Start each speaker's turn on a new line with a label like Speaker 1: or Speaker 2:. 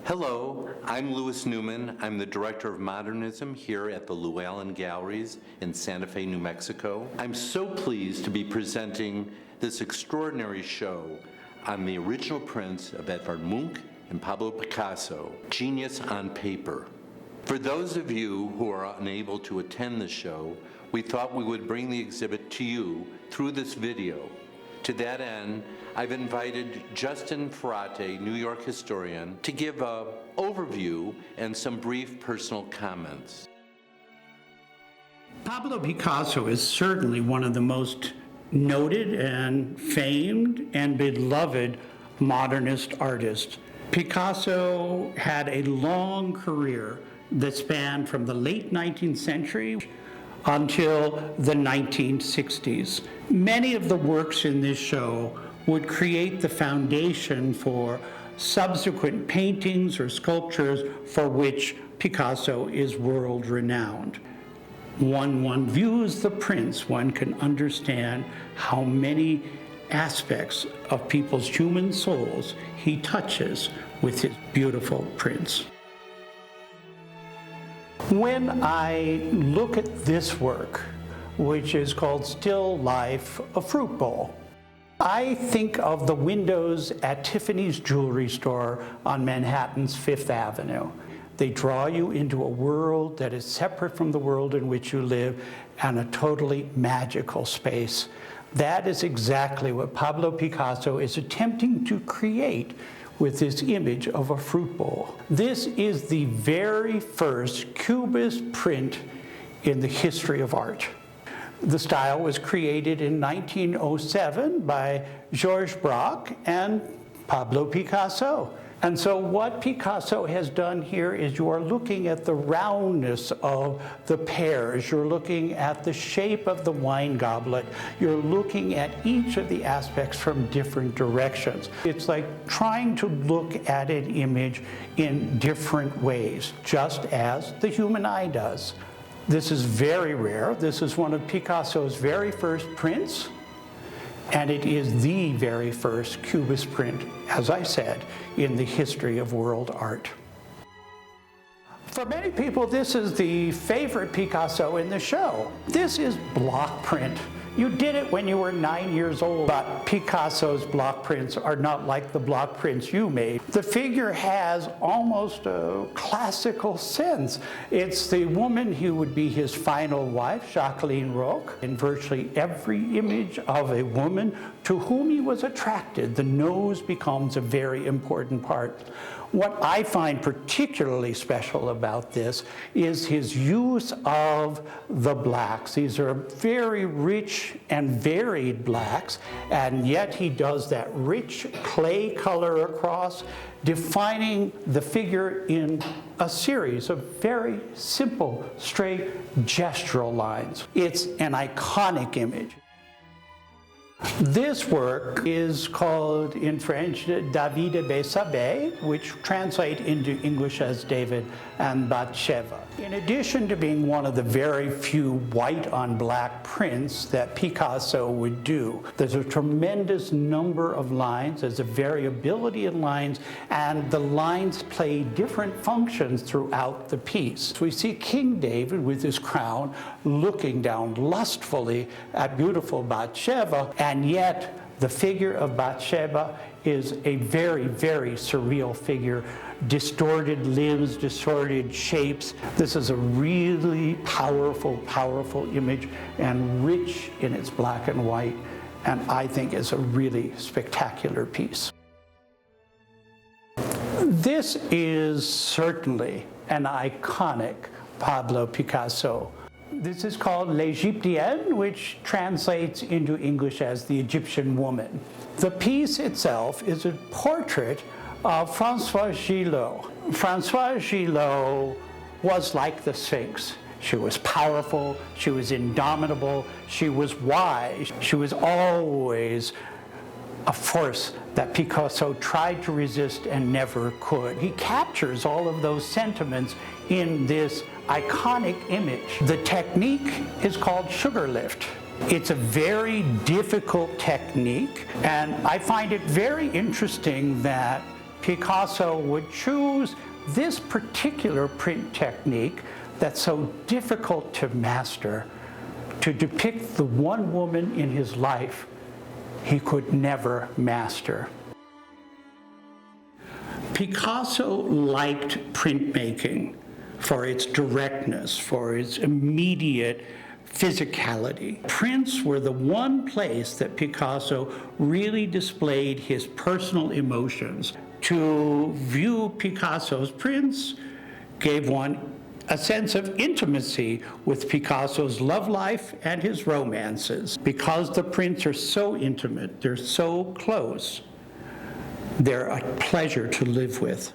Speaker 1: Hello, I'm Newman. I'm the Director of Modernism here at the LewAllen Galleries in Santa Fe, New Mexico. I'm so pleased to be presenting this extraordinary show on the original prints of Edvard Munch and Pablo Picasso, Genius on Paper. For those of you who are unable to attend the show, we thought we would bring the exhibit to you through this video. To that end, I've invited Justin Ferate, New York historian, to give an overview and some brief personal comments.
Speaker 2: Pablo Picasso is certainly one of the most noted and famed and beloved modernist artists. Picasso had a long career that spanned from the late 19th century until the 1960s. Many of the works in this show would create the foundation for subsequent paintings or sculptures for which Picasso is world-renowned. One views the prints, one can understand how many aspects of people's human souls he touches with his beautiful prints. When I look at this work, which is called Still Life, a Fruit Bowl, I think of the windows at Tiffany's jewelry store on Manhattan's Fifth Avenue. They draw you into a world that is separate from the world in which you live and a totally magical space. That is exactly what Pablo Picasso is attempting to create with this image of a fruit bowl. This is the very first Cubist print in the history of art. The style was created in 1907 by Georges Braque and Pablo Picasso. And so what Picasso has done here is you are looking at the roundness of the pears, you're looking at the shape of the wine goblet, you're looking at each of the aspects from different directions. It's like trying to look at an image in different ways, just as the human eye does. This is very rare. This is one of Picasso's very first prints, and it is the very first Cubist print, as I said, in the history of world art. For many people, this is the favorite Picasso in the show. This is block print. You did it when you were 9 years old, but Picasso's block prints are not like the block prints you made. The figure has almost a classical sense. It's the woman who would be his final wife, Jacqueline Roch. In virtually every image of a woman to whom he was attracted, the nose becomes a very important part. What I find particularly special about this is his use of the blacks. These are very rich and varied blacks, and yet he does that rich clay color across, defining the figure in a series of very simple, straight gestural lines. It's an iconic image. This work is called in French Da Vida, which translates into English as David and Bathsheba. In addition to being one of the very few white on black prints that Picasso would do, there's a tremendous number of lines, there's a variability in lines, and the lines play different functions throughout the piece. We see King David with his crown looking down lustfully at beautiful Bathsheba, and yet the figure of Bathsheba is a very, very surreal figure. Distorted limbs, distorted shapes. This is a really powerful, powerful image and rich in its black and white, and I think is a really spectacular piece. This is certainly an iconic Pablo Picasso. This is called L'Égyptienne, which translates into English as the Egyptian woman. The piece itself is a portrait of Françoise Gillot. Françoise Gillot was like the Sphinx. She was powerful, she was indomitable, she was wise, she was always a force that Picasso tried to resist and never could. He captures all of those sentiments in this iconic image. The technique is called sugar lift. It's a very difficult technique, and I find it very interesting that Picasso would choose this particular print technique that's so difficult to master to depict the one woman in his life he could never master. Picasso liked printmaking for its directness, for its immediate physicality. Prints were the one place that Picasso really displayed his personal emotions. To view Picasso's prints gave one a sense of intimacy with Picasso's love life and his romances. Because the prints are so intimate, they're so close, they're a pleasure to live with.